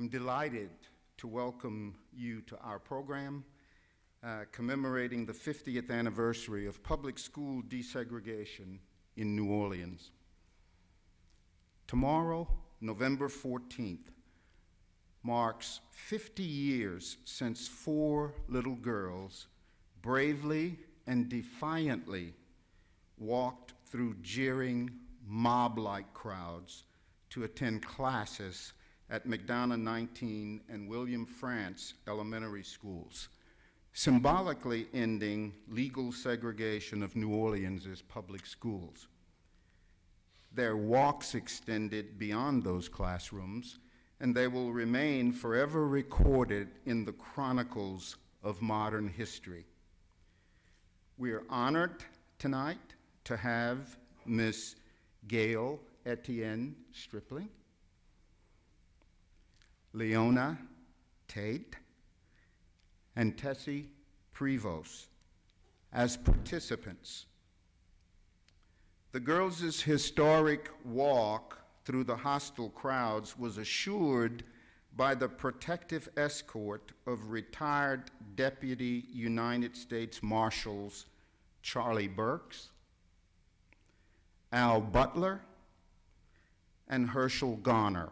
I'm delighted to welcome you to our program commemorating the 50th anniversary of public school desegregation in New Orleans. Tomorrow, November 14th, marks 50 years since 4 little girls bravely and defiantly walked through jeering, mob-like crowds to attend classes at McDonough 19 and William France elementary schools, symbolically ending legal segregation of New Orleans' public schools. Their walks extended beyond those classrooms, and they will remain forever recorded in the chronicles of modern history. We are honored tonight to have Ms. Gail Etienne Stripling, Leona Tate, and Tessie Prevost as participants. The girls' historic walk through the hostile crowds was assured by the protective escort of retired Deputy United States Marshals Charlie Burks, Al Butler, and Herschel Garner,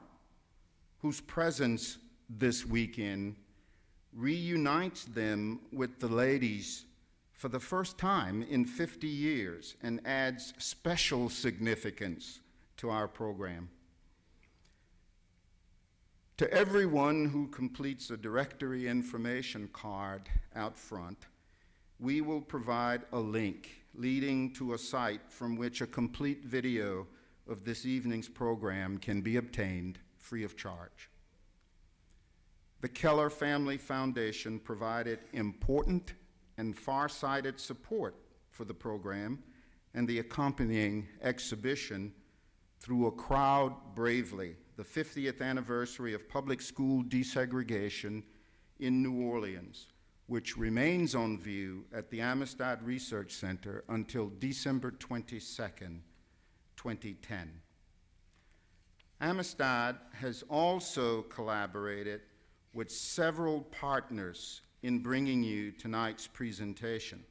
whose presence this weekend reunites them with the ladies for the first time in 50 years and adds special significance to our program. To everyone who completes a directory information card out front, we will provide a link leading to a site from which a complete video of this evening's program can be obtained free of charge. The Keller Family Foundation provided important and far-sighted support for the program and the accompanying exhibition through a crowd bravely, the 50th anniversary of public school desegregation in New Orleans, which remains on view at the Amistad Research Center until December 22nd, 2010. Amistad has also collaborated with several partners in bringing you tonight's presentation.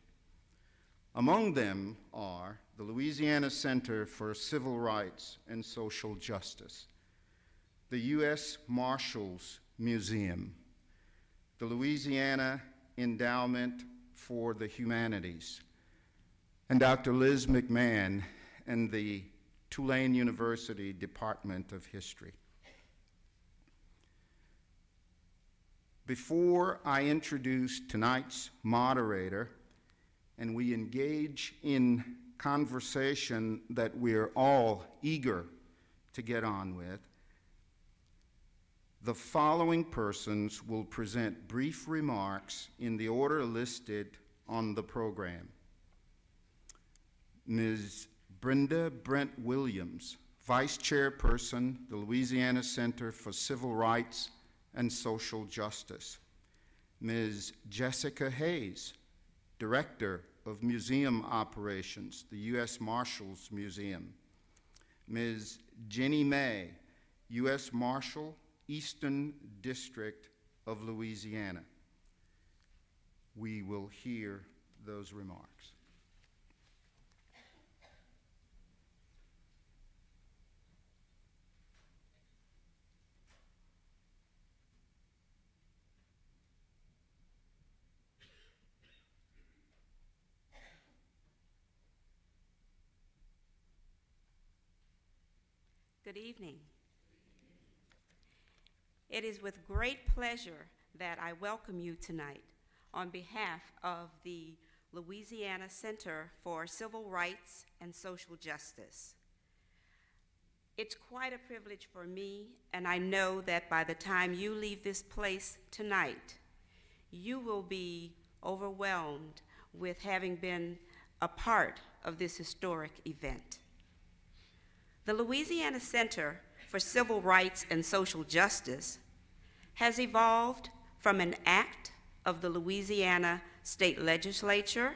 Among them are the Louisiana Center for Civil Rights and Social Justice, the US Marshals Museum, the Louisiana Endowment for the Humanities, and Dr. Liz McMahon and the Tulane University Department of History. Before I introduce tonight's moderator and we engage in conversation that we're all eager to get on with, the following persons will present brief remarks in the order listed on the program. Ms. Brenda Brent Williams, Vice Chairperson, the Louisiana Center for Civil Rights and Social Justice. Ms. Jessica Hayes, Director of Museum Operations, the US Marshals Museum. Ms. Jenny May, US Marshal, Eastern District of Louisiana. We will hear those remarks. Good evening. It is with great pleasure that I welcome you tonight on behalf of the Louisiana Center for Civil Rights and Social Justice. It's quite a privilege for me, and I know that by the time you leave this place tonight, you will be overwhelmed with having been a part of this historic event. The Louisiana Center for Civil Rights and Social Justice has evolved from an act of the Louisiana State Legislature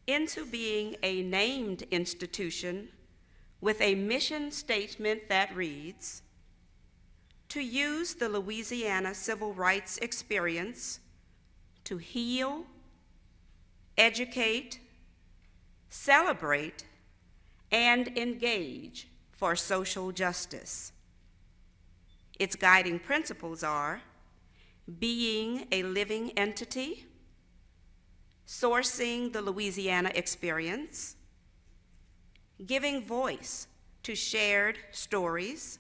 into being a named institution with a mission statement that reads, to use the Louisiana civil rights experience to heal, educate, celebrate, and engage for social justice. Its guiding principles are being a living entity, sourcing the Louisiana experience, giving voice to shared stories,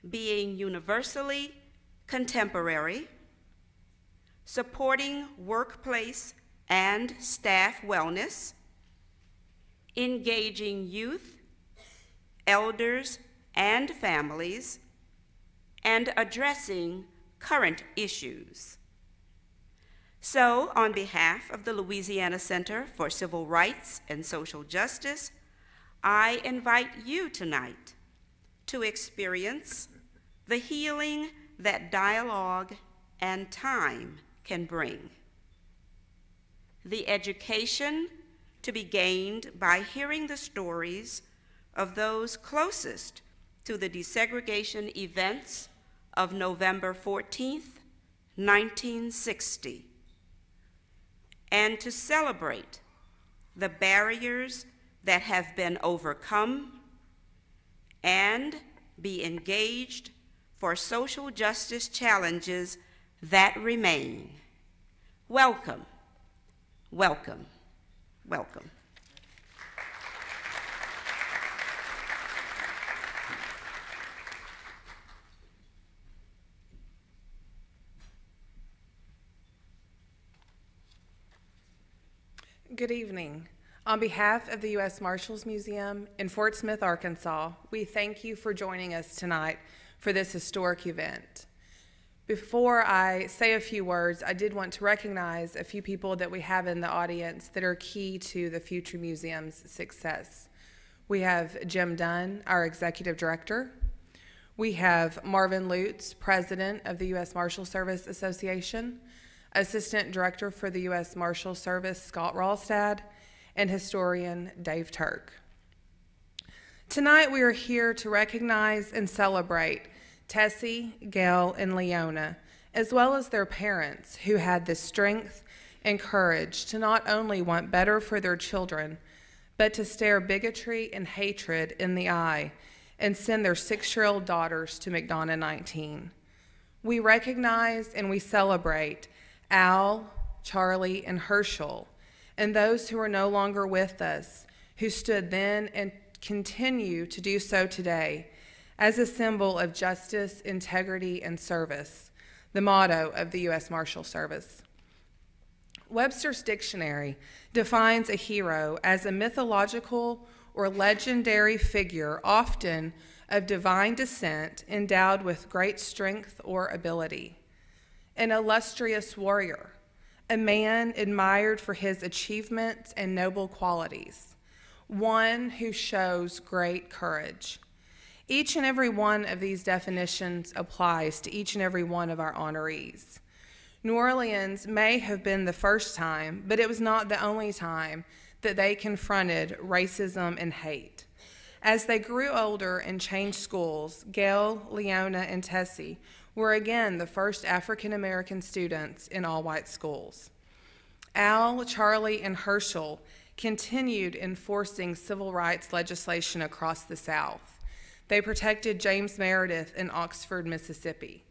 being universally contemporary, supporting workplace and staff wellness, engaging youth, elders, and families, and addressing current issues. So, on behalf of the Louisiana Center for Civil Rights and Social Justice, I invite you tonight to experience the healing that dialogue and time can bring, the education to be gained by hearing the stories of those closest to the desegregation events of November 14th, 1960, and to celebrate the barriers that have been overcome and be engaged for social justice challenges that remain. Welcome, welcome, welcome. Good evening. On behalf of the US Marshals Museum in Fort Smith, Arkansas, we thank you for joining us tonight for this historic event. Before I say a few words, I did want to recognize a few people that we have in the audience that are key to the future museum's success. We have Jim Dunn, our executive director. We have Marvin Lutz, president of the US Marshal Service Association, Assistant Director for the U.S. Marshal Service, Scott Ralstad, and historian Dave Turk. Tonight we are here to recognize and celebrate Tessie, Gail, and Leona, as well as their parents who had the strength and courage to not only want better for their children, but to stare bigotry and hatred in the eye and send their 6-year-old daughters to McDonough 19. We recognize and we celebrate Al, Charlie, and Herschel, and those who are no longer with us, who stood then and continue to do so today as a symbol of justice, integrity, and service, the motto of the U.S. Marshal Service. Webster's dictionary defines a hero as a mythological or legendary figure, often of divine descent, endowed with great strength or ability. An illustrious warrior, a man admired for his achievements and noble qualities, one who shows great courage. Each and every one of these definitions applies to each and every one of our honorees. New Orleans may have been the first time, but it was not the only time that they confronted racism and hate. As they grew older and changed schools, Gail, Leona, and Tessie were again the first African-American students in all-white schools. Al, Charlie, and Herschel continued enforcing civil rights legislation across the South. They protected James Meredith in Oxford, Mississippi.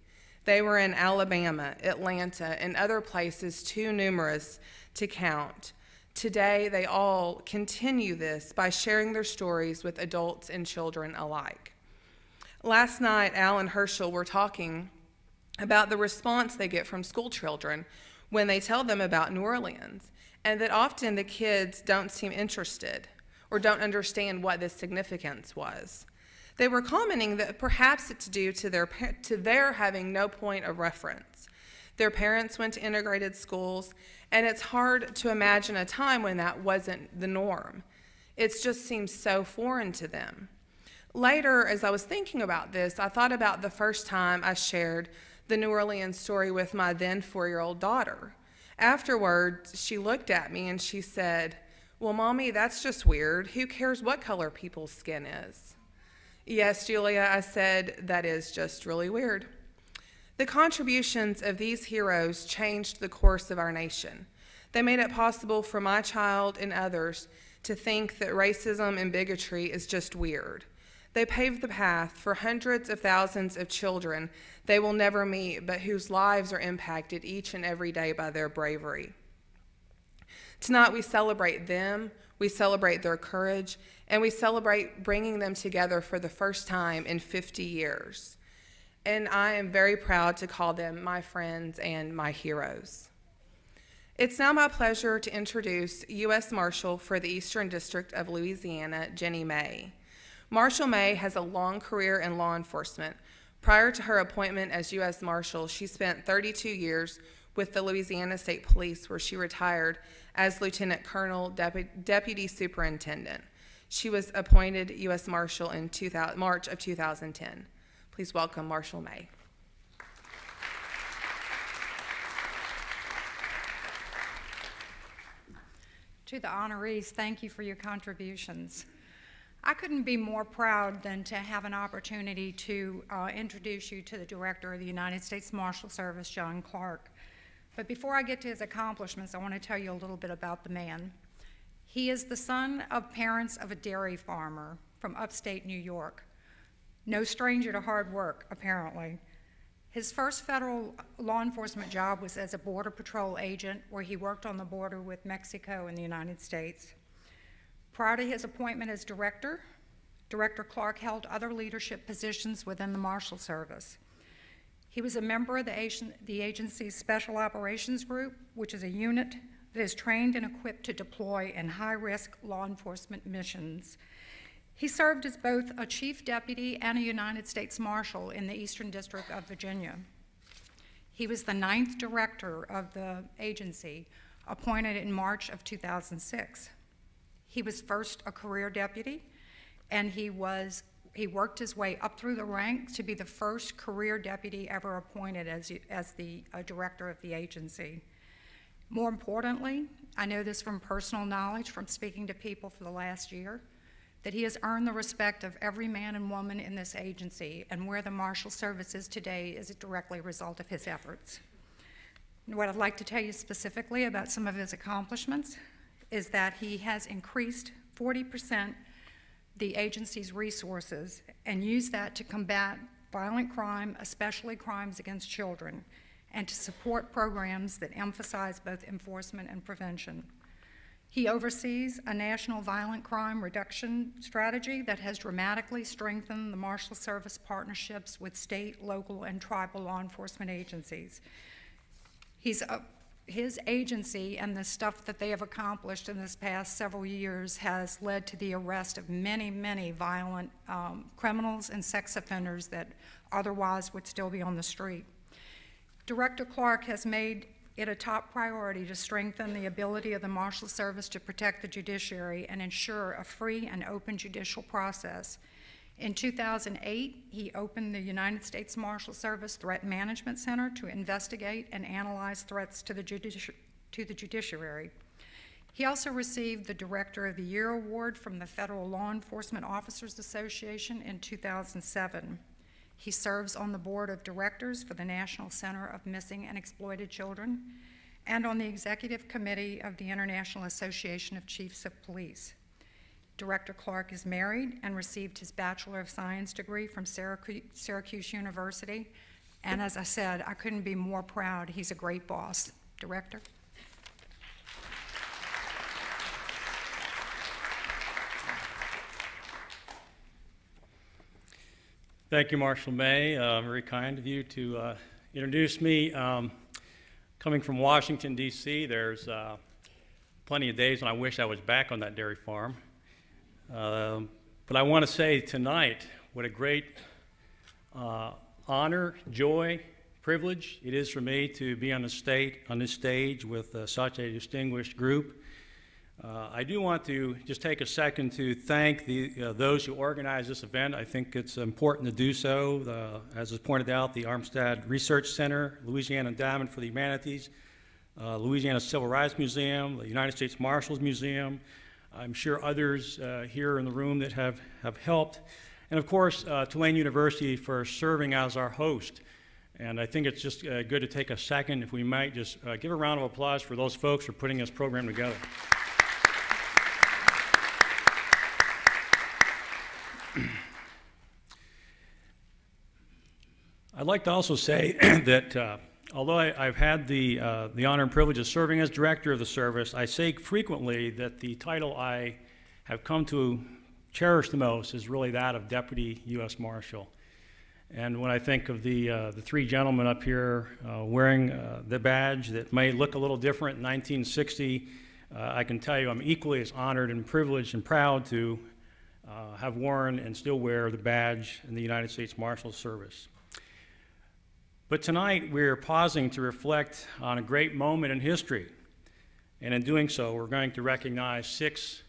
They were in Alabama, Atlanta, and other places too numerous to count. Today, they all continue this by sharing their stories with adults and children alike. Last night, Al and Herschel were talking about the response they get from school children when they tell them about New Orleans, and that often the kids don't seem interested or don't understand what the significance was. They were commenting that perhaps it's due to their having no point of reference. Their parents went to integrated schools, and it's hard to imagine a time when that wasn't the norm. It just seems so foreign to them. Later, as I was thinking about this, I thought about the first time I shared the New Orleans story with my then 4-year-old daughter. Afterwards, she looked at me and she said, "Well, Mommy, that's just weird. Who cares what color people's skin is?" Yes, Julia, I said that is just really weird. The contributions of these heroes changed the course of our nation. They made it possible for my child and others to think that racism and bigotry is just weird. They paved the path for hundreds of thousands of children they will never meet, but whose lives are impacted each and every day by their bravery. Tonight we celebrate them, we celebrate their courage, and we celebrate bringing them together for the first time in 50 years. And I am very proud to call them my friends and my heroes. It's now my pleasure to introduce US Marshal for the Eastern District of Louisiana, Jenny May. Marshal May has a long career in law enforcement. Prior to her appointment as US Marshal, she spent 32 years with the Louisiana State Police, where she retired as Lieutenant Colonel Deputy Superintendent. She was appointed US Marshal in March of 2010. Please welcome Marshal May. To the honorees, thank you for your contributions. I couldn't be more proud than to have an opportunity to introduce you to the Director of the United States Marshal Service, John Clark. But before I get to his accomplishments, I want to tell you a little bit about the man. He is the son of parents of a dairy farmer from upstate New York. No stranger to hard work, apparently. His first federal law enforcement job was as a Border Patrol agent, where he worked on the border with Mexico and the United States. Prior to his appointment as director, Director Clark held other leadership positions within the Marshal Service. He was a member of the agency's Special Operations Group, which is a unit that is trained and equipped to deploy in high-risk law enforcement missions. He served as both a chief deputy and a United States Marshal in the Eastern District of Virginia. He was the 9th director of the agency, appointed in March of 2006. He was first a career deputy, and he worked his way up through the ranks to be the first career deputy ever appointed as the director of the agency. More importantly, I know this from personal knowledge from speaking to people for the last year, that he has earned the respect of every man and woman in this agency, and where the Marshal Service is today is a directly result of his efforts. And what I'd like to tell you specifically about some of his accomplishments is that he has increased 40% the agency's resources and used that to combat violent crime, especially crimes against children, and to support programs that emphasize both enforcement and prevention. He oversees a national violent crime reduction strategy that has dramatically strengthened the Marshal Service partnerships with state, local, and tribal law enforcement agencies. His agency and the stuff that they have accomplished in this past several years has led to the arrest of many, many violent criminals and sex offenders that otherwise would still be on the street. Director Clark has made it a top priority to strengthen the ability of the Marshal Service to protect the judiciary and ensure a free and open judicial process. In 2008, he opened the United States Marshal Service Threat Management Center to investigate and analyze threats to the judiciary. He also received the Director of the Year Award from the Federal Law Enforcement Officers Association in 2007. He serves on the board of directors for the National Center of Missing and Exploited Children and on the executive committee of the International Association of Chiefs of Police. Director Clark is married and received his Bachelor of Science degree from Syracuse University. And as I said, I couldn't be more proud. He's a great boss. Director. Thank you, Marshal May. Very kind of you to introduce me. Coming from Washington, D.C., there's plenty of days when I wish I was back on that dairy farm. But I want to say tonight what a great honor, joy, privilege it is for me to be on this stage with such a distinguished group. I do want to just take a second to thank those who organized this event. I think it's important to do so. As was pointed out, the Armstead Research Center, Louisiana Endowment for the Humanities, Louisiana Civil Rights Museum, the United States Marshals Museum. I'm sure others here in the room that have helped. And of course, Tulane University for serving as our host. And I think it's just good to take a second, if we might, just give a round of applause for those folks for putting this program together. I'd like to also say that although I've had the honor and privilege of serving as director of the service, I say frequently that the title I have come to cherish the most is really that of Deputy US Marshal. And when I think of the three gentlemen up here wearing the badge that may look a little different in 1960, I can tell you I'm equally as honored and privileged and proud to have worn and still wear the badge in the United States Marshal Service. But tonight we're pausing to reflect on a great moment in history. And in doing so, we're going to recognize 6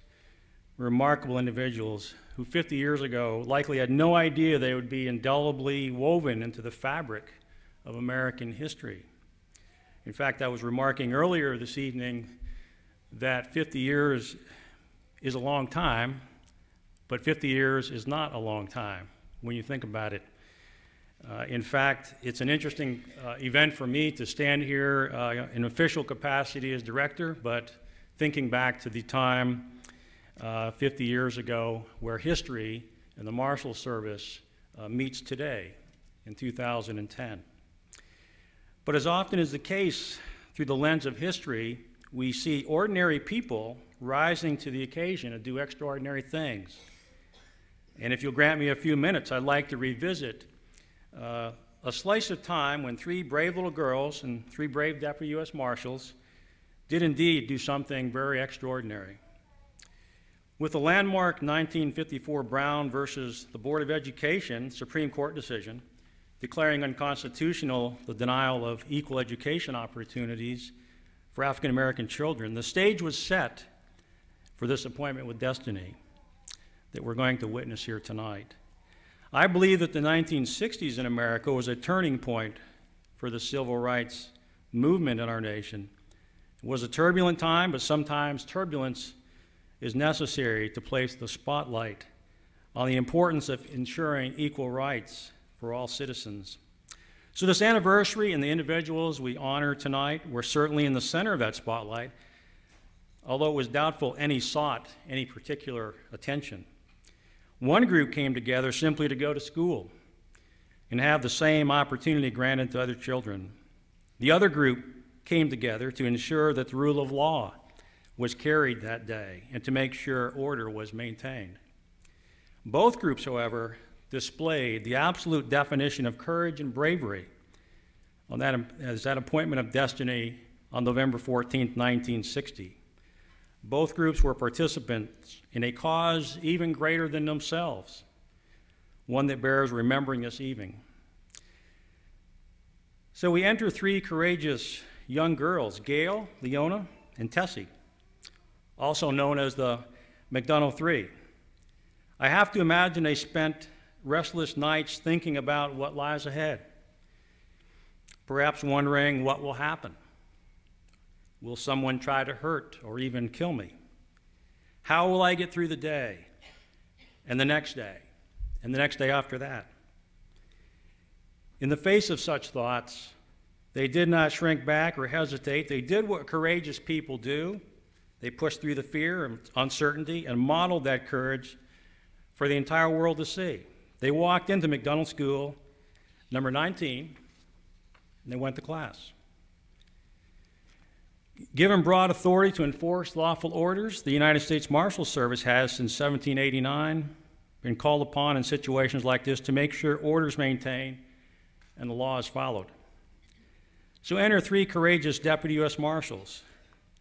remarkable individuals who 50 years ago likely had no idea they would be indelibly woven into the fabric of American history. In fact, I was remarking earlier this evening that 50 years is a long time, but 50 years is not a long time when you think about it. In fact, it's an interesting event for me to stand here in official capacity as director, but thinking back to the time 50 years ago where history and the Marshal Service meets today in 2010. But as often is the case through the lens of history, we see ordinary people rising to the occasion to do extraordinary things. And if you'll grant me a few minutes, I'd like to revisit a slice of time when 3 brave little girls and 3 brave Deputy U.S. Marshals did indeed do something very extraordinary. With the landmark 1954 Brown versus the Board of Education Supreme Court decision declaring unconstitutional the denial of equal education opportunities for African American children, the stage was set for this appointment with destiny that we're going to witness here tonight. I believe that the 1960s in America was a turning point for the civil rights movement in our nation. It was a turbulent time, but sometimes turbulence is necessary to place the spotlight on the importance of ensuring equal rights for all citizens. So this anniversary and the individuals we honor tonight were certainly in the center of that spotlight, although it was doubtful any sought any particular attention. One group came together simply to go to school and have the same opportunity granted to other children. The other group came together to ensure that the rule of law was carried that day and to make sure order was maintained. Both groups, however, displayed the absolute definition of courage and bravery on that appointment of destiny on November 14, 1960. Both groups were participants in a cause even greater than themselves, one that bears remembering this evening. So we enter 3 courageous young girls, Gail, Leona, and Tessie, also known as the McDonough Three. I have to imagine they spent restless nights thinking about what lies ahead, perhaps wondering what will happen. Will someone try to hurt or even kill me? How will I get through the day, and the next day, and the next day after that? In the face of such thoughts, they did not shrink back or hesitate. They did what courageous people do. They pushed through the fear and uncertainty and modeled that courage for the entire world to see. They walked into McDonald School, number 19, and they went to class. Given broad authority to enforce lawful orders, the United States Marshal Service has, since 1789, been called upon in situations like this to make sure order is maintained and the law is followed. So enter 3 courageous Deputy U.S. Marshals,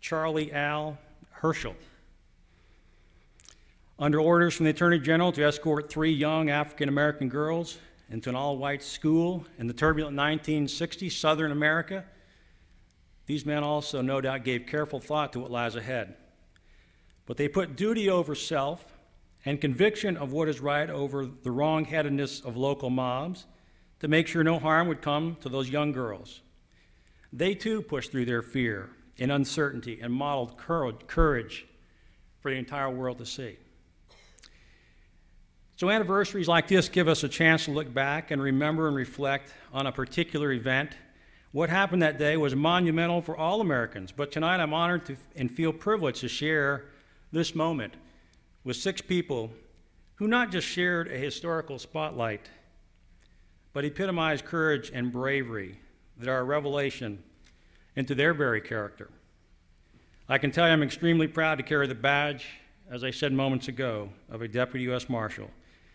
Charlie, Al, Herschel. Under orders from the Attorney General to escort 3 young African-American girls into an all-white school in the turbulent 1960s Southern America, these men also no doubt gave careful thought to what lies ahead. But they put duty over self and conviction of what is right over the wrong-headedness of local mobs to make sure no harm would come to those young girls. They too pushed through their fear and uncertainty and modeled courage for the entire world to see. So anniversaries like this give us a chance to look back and remember and reflect on a particular event. What happened that day was monumental for all Americans, but tonight I'm honored and feel privileged to share this moment with 6 people who not just shared a historical spotlight, but epitomized courage and bravery that are a revelation into their very character. I can tell you I'm extremely proud to carry the badge, as I said moments ago, of a Deputy U.S. Marshal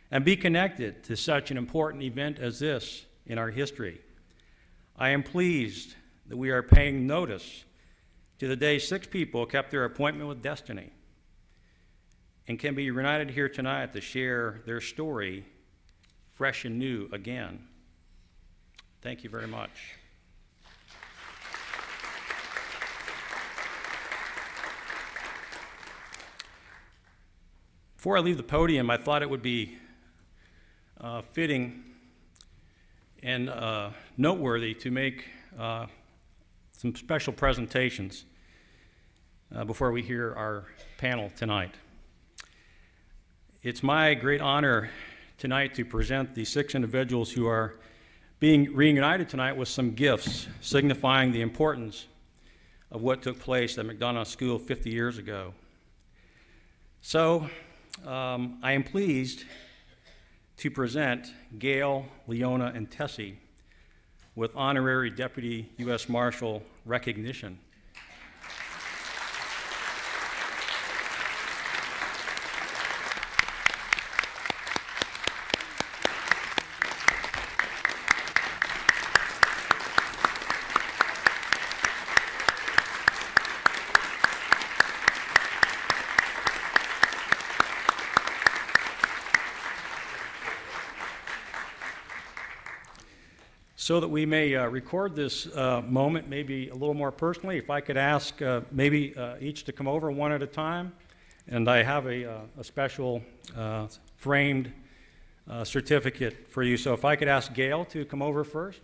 and be connected to such an important event as this in our history. I am pleased that we are paying notice to the day 6 people kept their appointment with destiny and can be united here tonight to share their story fresh and new again. Thank you very much. Before I leave the podium, I thought it would be fitting and noteworthy to make some special presentations before we hear our panel tonight. It's my great honor tonight to present the 6 individuals who are being reunited tonight with some gifts signifying the importance of what took place at McDonough School 50 years ago. So I am pleased to present Gail, Leona, and Tessie with honorary Deputy U.S. Marshal recognition. So that we may record this moment maybe a little more personally, if I could ask maybe each to come over one at a time. And I have a special framed certificate for you. So if I could ask Gail to come over first.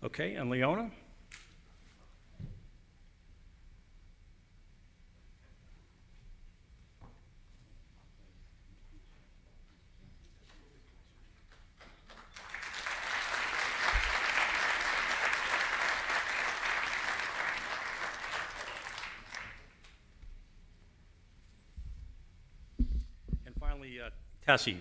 Okay, and Leona? And finally, Tessie.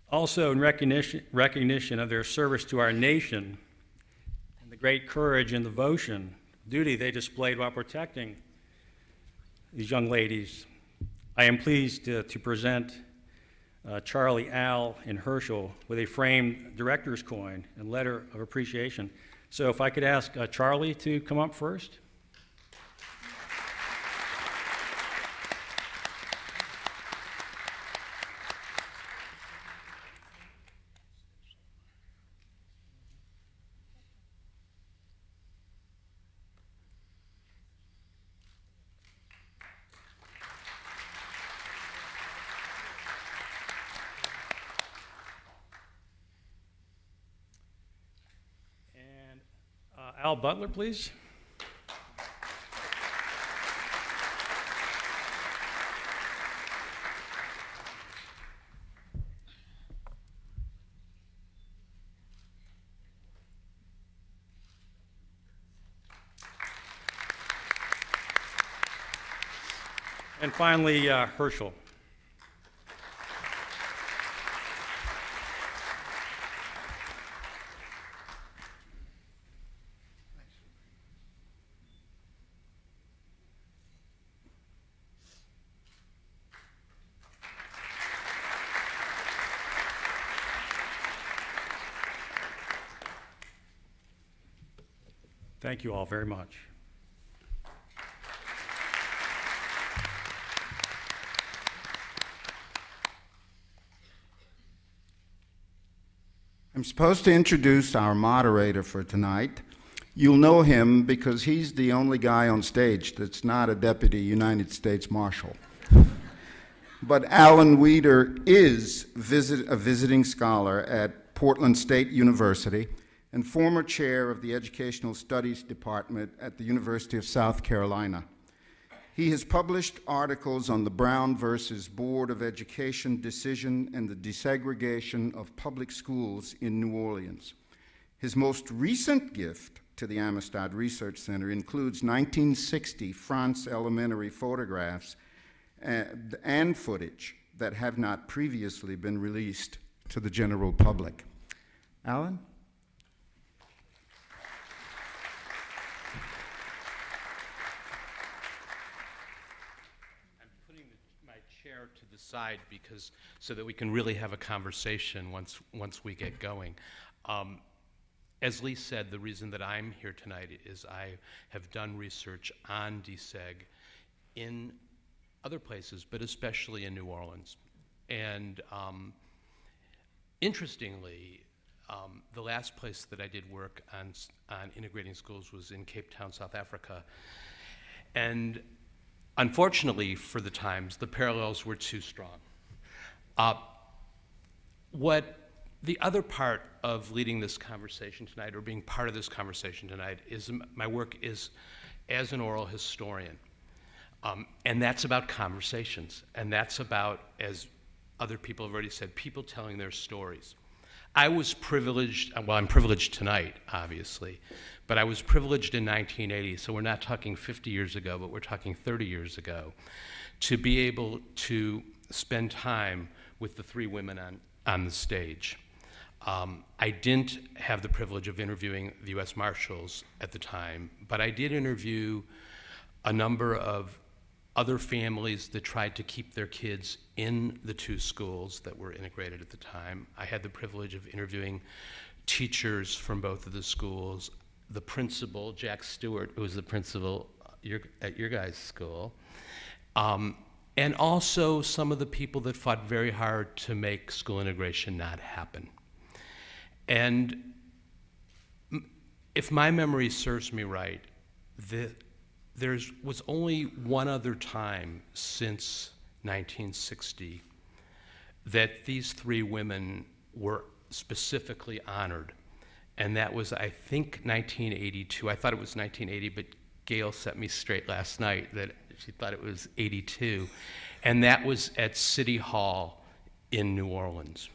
Also, in recognition of their service to our nation and the great courage and devotion, duty they displayed while protecting these young ladies, I am pleased to present Charlie, Al, and Herschel with a framed director's coin and letter of appreciation. So if I could ask Charlie to come up first. Al Butler, please. And finally, Herschel. Thank you all very much. I'm supposed to introduce our moderator for tonight. You'll know him because he's the only guy on stage that's not a Deputy United States Marshal. But Alan Weeder is a visiting scholar at Portland State University and former chair of the Educational Studies Department at the University of South Carolina. He has published articles on the Brown versus Board of Education decision and the desegregation of public schools in New Orleans. His most recent gift to the Amistad Research Center includes 1960 France Elementary photographs and footage that have not previously been released to the general public. Alan? I'm putting my chair to the side because so that we can really have a conversation once we get going. As Lee said, the reason that I'm here tonight is I have done research on deseg in other places, but especially in New Orleans. And interestingly, the last place that I did work on integrating schools was in Cape Town, South Africa. And unfortunately for the times, the parallels were too strong. The other part of leading this conversation tonight, or being part of this conversation tonight, is my work is as an oral historian. And that's about conversations, and that's about, as other people have already said, people telling their stories. I was privileged, well, I'm privileged tonight, obviously, but I was privileged in 1980, so we're not talking 50 years ago, but we're talking 30 years ago, to be able to spend time with the three women on the stage. I didn't have the privilege of interviewing the US Marshals at the time, but I did interview a number of other families that tried to keep their kids in the two schools that were integrated at the time. I had the privilege of interviewing teachers from both of the schools, the principal, Jack Stewart, who was the principal at your guys' school, and also some of the people that fought very hard to make school integration not happen. And if my memory serves me right, there was only one other time since 1960 that these three women were specifically honored. And that was, I think, 1982. I thought it was 1980, but Gail set me straight last night that she thought it was 82. And that was at City Hall in New Orleans.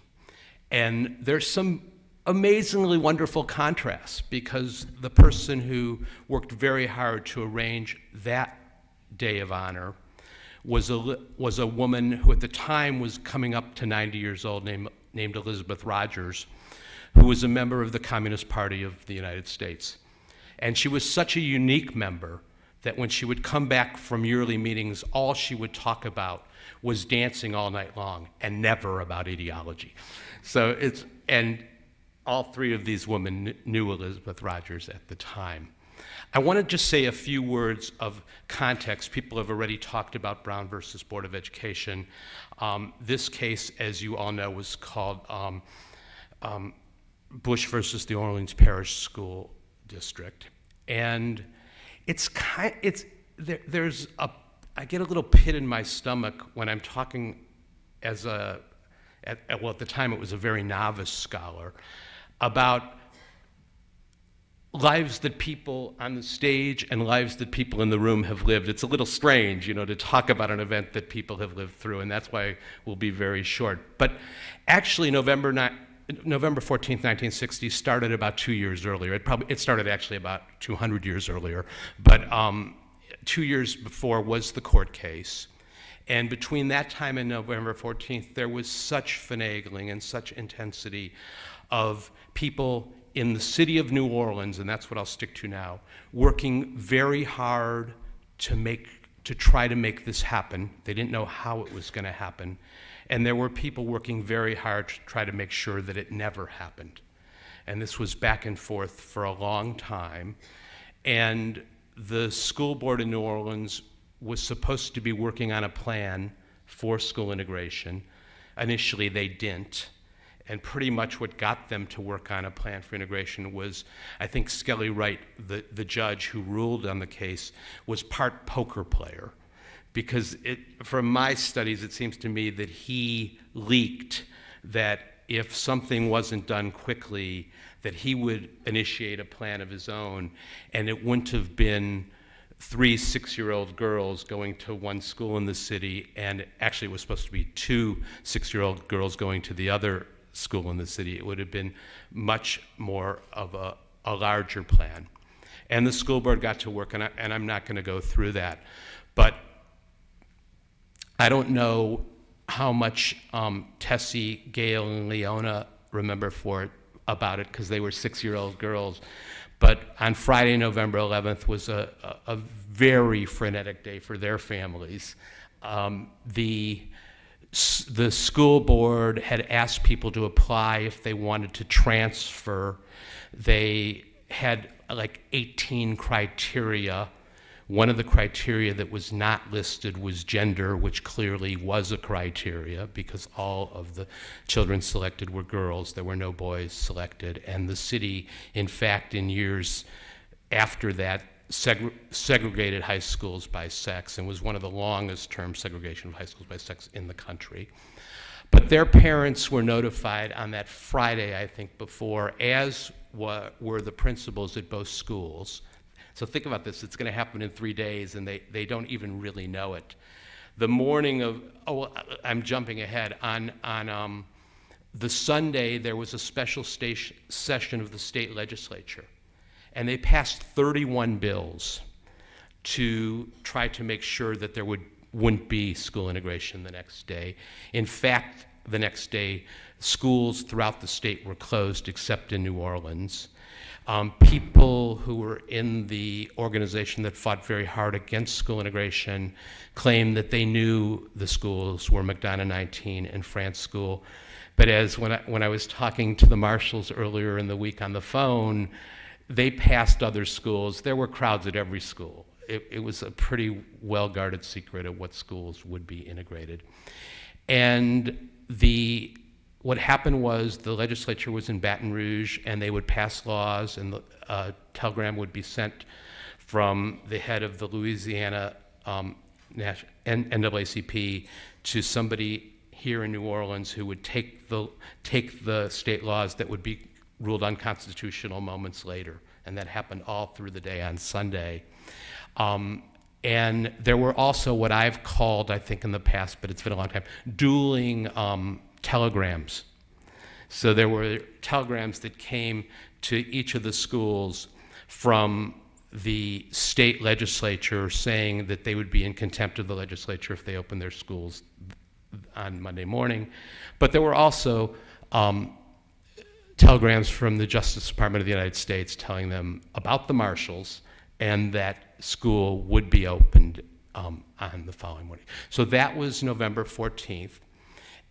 And there's some amazingly wonderful contrasts, because the person who worked very hard to arrange that day of honor was a woman who at the time was coming up to 90 years old, named Elizabeth Rogers, who was a member of the Communist Party of the United States. And she was such a unique member that when she would come back from yearly meetings, all she would talk about was dancing all night long and never about ideology. So and all three of these women knew Elizabeth Rogers at the time. I want to just say a few words of context. People have already talked about Brown versus Board of Education. This case, as you all know, was called Bush versus the Orleans Parish School District. And I get a little pit in my stomach when I'm talking well, at the time it was a very novice scholar, about lives that people on the stage and lives that people in the room have lived. It's a little strange, to talk about an event that people have lived through, and that's why we'll be very short. But actually, November 14th, 1960 started about 2 years earlier. It started actually about 200 years earlier, but 2 years before was the court case. And between that time and November 14th, there was such finagling and such intensity of people in the city of New Orleans, and that's what I'll stick to now, working very hard to try to make this happen. They didn't know how it was going to happen. And there were people working very hard to try to make sure that it never happened. And this was back and forth for a long time. And the school board in New Orleans was supposed to be working on a plan for school integration. Initially, they didn't. And pretty much what got them to work on a plan for integration was, I think Skelly Wright, the judge who ruled on the case, was part poker player. Because from my studies, it seems to me that he leaked that if something wasn't done quickly, that he would initiate a plan of his own, and it wouldn't have been 3 6-year-old girls going to one school in the city, and actually it was supposed to be 2 6-year-old girls going to the other school in the city. It would have been much more of a larger plan. And the school board got to work, and I'm not going to go through that. But I don't know how much Tessie, Gail, and Leona remember about it, because they were 6-year-old girls. But on Friday, November 11th was a very frenetic day for their families. The school board had asked people to apply if they wanted to transfer. They had like 18 criteria. One of the criteria that was not listed was gender, which clearly was a criteria because all of the children selected were girls. There were no boys selected. And the city, in fact, in years after that, segregated high schools by sex and was one of the longest term segregation of high schools by sex in the country. But their parents were notified on that Friday, I think, before, as were the principals at both schools. So think about this, it's going to happen in 3 days, and they don't even really know it. The morning of, I'm jumping ahead, on the Sunday, there was a special session of the state legislature, and they passed 31 bills to try to make sure that there wouldn't be school integration the next day. In fact, the next day, schools throughout the state were closed except in New Orleans. People who were in the organization that fought very hard against school integration claimed that they knew the schools were McDonough 19 and France School. But as when I was talking to the Marshals earlier in the week on the phone, they passed other schools. There were crowds at every school. It was a pretty well-guarded secret of what schools would be integrated. And what happened was the legislature was in Baton Rouge, and they would pass laws, and a telegram would be sent from the head of the Louisiana NAACP to somebody here in New Orleans who would take the state laws that would be ruled unconstitutional moments later. And that happened all through the day on Sunday. And there were also what I've called, I think in the past, but it's been a long time, dueling telegrams. So there were telegrams that came to each of the schools from the state legislature saying that they would be in contempt of the legislature if they opened their schools on Monday morning. But there were also telegrams from the Justice Department of the United States telling them about the Marshals and that school would be opened on the following morning. So that was November 14th.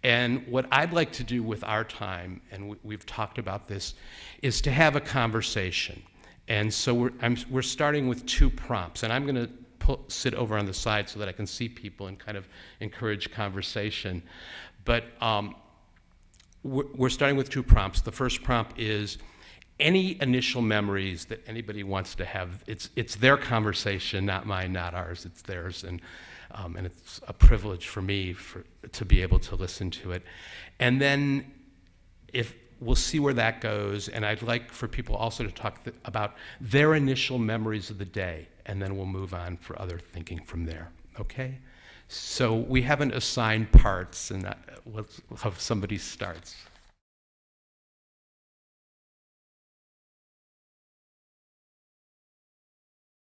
And what I'd like to do with our time, and we've talked about this, is to have a conversation. And so we're starting with 2 prompts, and I'm going to sit over on the side so that I can see people and kind of encourage conversation. But we're starting with 2 prompts. The first prompt is any initial memories that anybody wants to have. It's their conversation, not mine, not ours. It's theirs, and it's a privilege for me to be able to listen to it. And then we'll see where that goes, and I'd like for people also to talk about their initial memories of the day, and then we'll move on for other thinking from there, okay? So we haven't assigned parts, and let's have somebody starts.